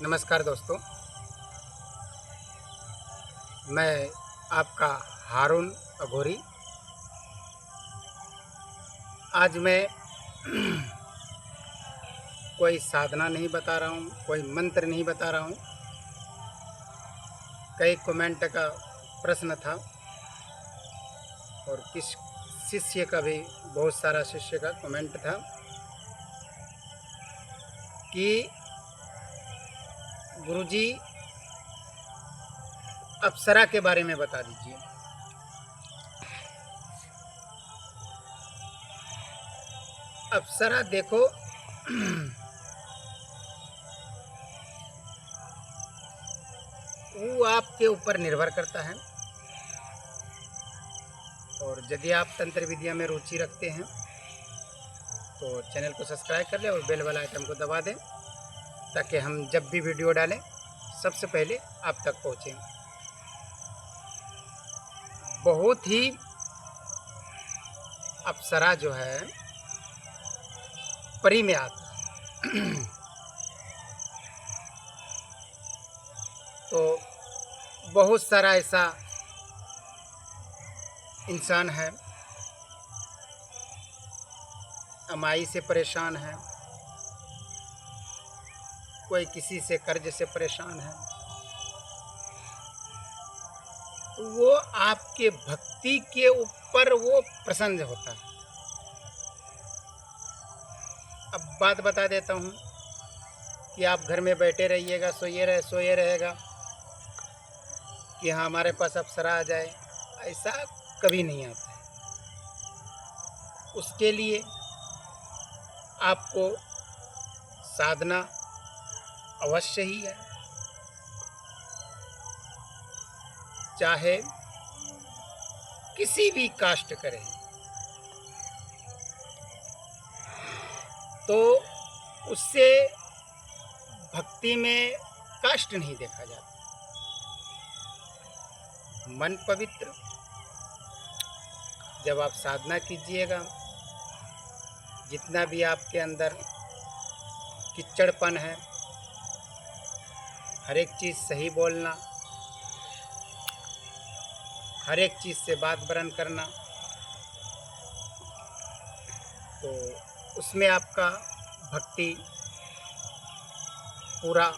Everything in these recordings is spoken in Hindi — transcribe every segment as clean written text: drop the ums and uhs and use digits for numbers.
नमस्कार दोस्तों, मैं आपका हारून अघोरी। आज मैं कोई साधना नहीं बता रहा हूँ, कोई मंत्र नहीं बता रहा हूँ। कई कमेंट का प्रश्न था और किस शिष्य का भी, बहुत सारा शिष्य का कमेंट था कि गुरुजी अप्सरा के बारे में बता दीजिए। अप्सरा देखो, वो आपके ऊपर निर्भर करता है। और यदि आप तंत्र विद्या में रुचि रखते हैं तो चैनल को सब्सक्राइब कर लें और बेल वाला आइटम को दबा दें, ताकि हम जब भी वीडियो डालें सबसे पहले आप तक पहुँचें। बहुत ही अप्सरा जो है परी में आता है। तो बहुत सारा ऐसा इंसान है, कमाई से परेशान है, कोई किसी से कर्ज से परेशान है, तो वो आपके भक्ति के ऊपर वो प्रसन्न होता है। अब बात बता देता हूँ कि आप घर में बैठे रहिएगा, सोए रहेगा कि हाँ हमारे पास अप्सरा आ जाए, ऐसा कभी नहीं आता है। उसके लिए आपको साधना अवश्य ही है, चाहे किसी भी कास्ट करें तो उससे भक्ति में कास्ट नहीं देखा जाता। मन पवित्र, जब आप साधना कीजिएगा, जितना भी आपके अंदर किच्चड़पन है, हर एक चीज़ सही बोलना, हर एक चीज़ से बात बरन करना, तो उसमें आपका भक्ति पूरा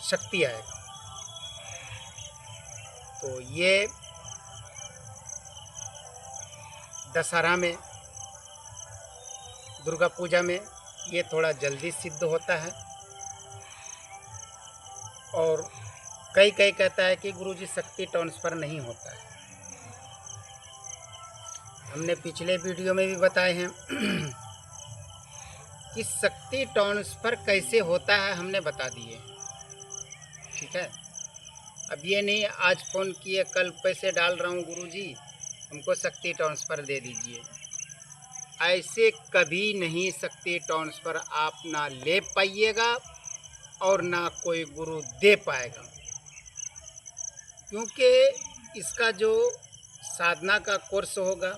शक्ति आएगा। तो ये दशहरा में, दुर्गा पूजा में ये थोड़ा जल्दी सिद्ध होता है। और कई कहता है कि गुरुजी शक्ति ट्रांसफ़र नहीं होता है। हमने पिछले वीडियो में भी बताए हैं कि शक्ति ट्रांसफ़र कैसे होता है, हमने बता दिए। ठीक है, अब ये नहीं आज फ़ोन किए कल पैसे डाल रहा हूँ गुरुजी हमको शक्ति ट्रांसफ़र दे दीजिए। ऐसे कभी नहीं शक्ति ट्रांसफ़र आप ना ले पाइएगा और ना कोई गुरु दे पाएगा, क्योंकि इसका जो साधना का कोर्स होगा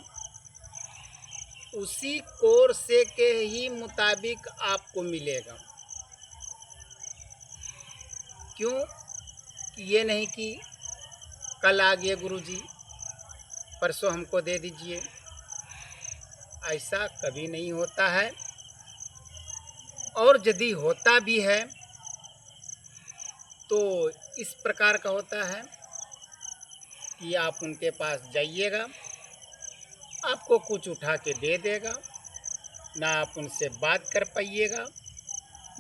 उसी कोर्स के ही मुताबिक आपको मिलेगा। क्यों? ये नहीं कि कल आ गए गुरुजी परसों हमको दे दीजिए, ऐसा कभी नहीं होता है। और यदि होता भी है तो इस प्रकार का होता है कि आप उनके पास जाइएगा, आपको कुछ उठा के दे देगा, ना आप उनसे बात कर पाइएगा,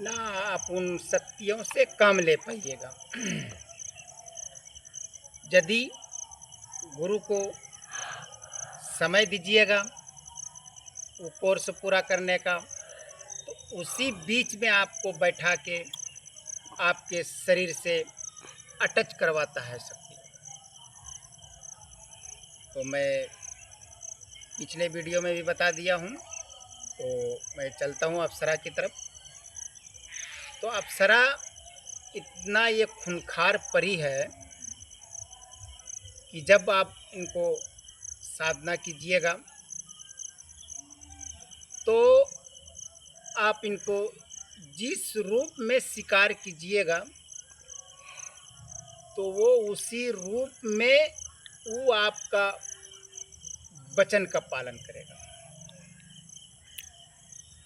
ना आप उन शक्तियों से काम ले पाइएगा। यदि गुरु को समय दीजिएगा वो कोर्स पूरा करने का, तो उसी बीच में आपको बैठा के आपके शरीर से अटैच करवाता है शक्ति। तो मैं पिछले वीडियो में भी बता दिया हूँ, तो मैं चलता हूँ अप्सरा की तरफ। तो अप्सरा इतना ये खूंखार परी है कि जब आप इनको साधना कीजिएगा तो आप इनको जिस रूप में शिकार कीजिएगा तो वो उसी रूप में वो आपका वचन का पालन करेगा।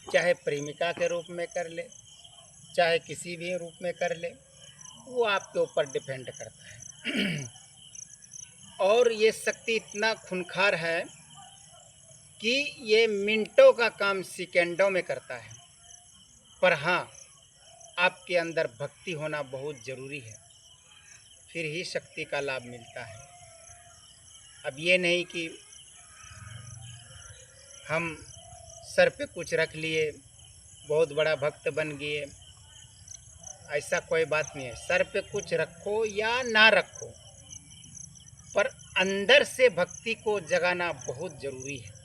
चाहे प्रेमिका के रूप में कर ले, चाहे किसी भी रूप में कर ले, वो आपके ऊपर डिपेंड करता है। और ये शक्ति इतना खूंखार है कि ये मिनटों का काम सेकंडों में करता है। पर हाँ, आपके अंदर भक्ति होना बहुत ज़रूरी है, फिर ही शक्ति का लाभ मिलता है। अब ये नहीं कि हम सर पे कुछ रख लिए, बहुत बड़ा भक्त बन गए, ऐसा कोई बात नहीं है। सर पे कुछ रखो या ना रखो, पर अंदर से भक्ति को जगाना बहुत ज़रूरी है।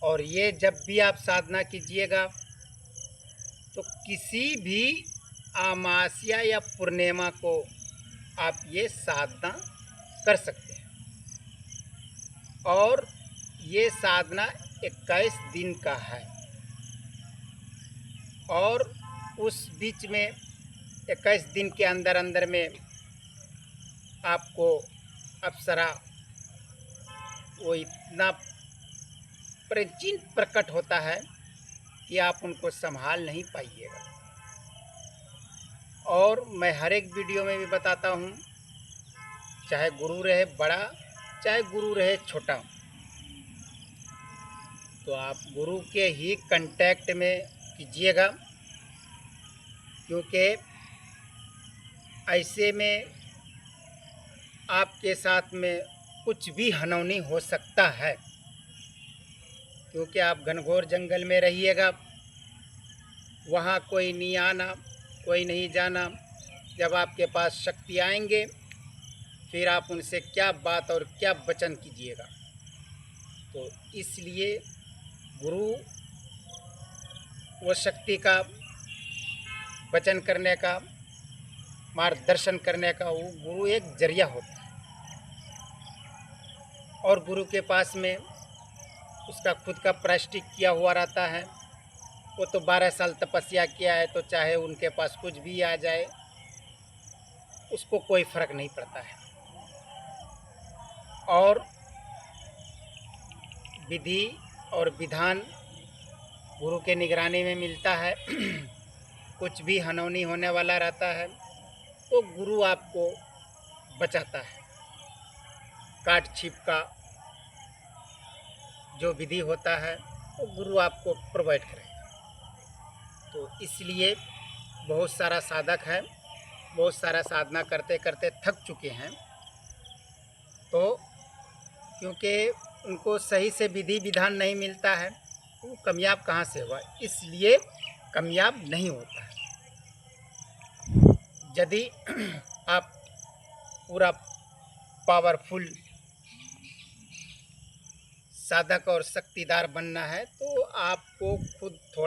और ये जब भी आप साधना कीजिएगा तो किसी भी अमावस्या या पूर्णिमा को आप ये साधना कर सकते हैं। और ये साधना 21 दिन का है, और उस बीच में 21 दिन के अंदर अंदर में आपको अप्सरा वो इतना प्राचीन प्रकट होता है कि आप उनको संभाल नहीं पाइएगा। और मैं हर एक वीडियो में भी बताता हूँ, चाहे गुरु रहे बड़ा, चाहे गुरु रहे छोटा, तो आप गुरु के ही कांटेक्ट में कीजिएगा, क्योंकि ऐसे में आपके साथ में कुछ भी अनहोनी हो सकता है। क्योंकि आप घनघोर जंगल में रहिएगा, वहाँ कोई नहीं आना, कोई नहीं जाना। जब आपके पास शक्ति आएंगे, फिर आप उनसे क्या बात और क्या वचन कीजिएगा। तो इसलिए गुरु वो शक्ति का वचन करने का, मार्गदर्शन करने का, वो गुरु एक जरिया होता है। और गुरु के पास में उसका खुद का प्रायश्चित किया हुआ रहता है। वो तो 12 साल तपस्या किया है, तो चाहे उनके पास कुछ भी आ जाए उसको कोई फर्क नहीं पड़ता है। और विधि और विधान गुरु के निगरानी में मिलता है। कुछ भी अनहोनी होने वाला रहता है तो गुरु आपको बचाता है। काट छिप का जो विधि होता है वो गुरु आपको प्रोवाइड करेगा। तो इसलिए बहुत सारा साधक है, बहुत सारा साधना करते करते थक चुके हैं, तो क्योंकि उनको सही से विधि विधान नहीं मिलता है, वो कामयाब कहाँ से हुआ, इसलिए कामयाब नहीं होता है। यदि आप पूरा पावरफुल साधक और शक्तिदार बनना है तो आपको खुद थोड़ा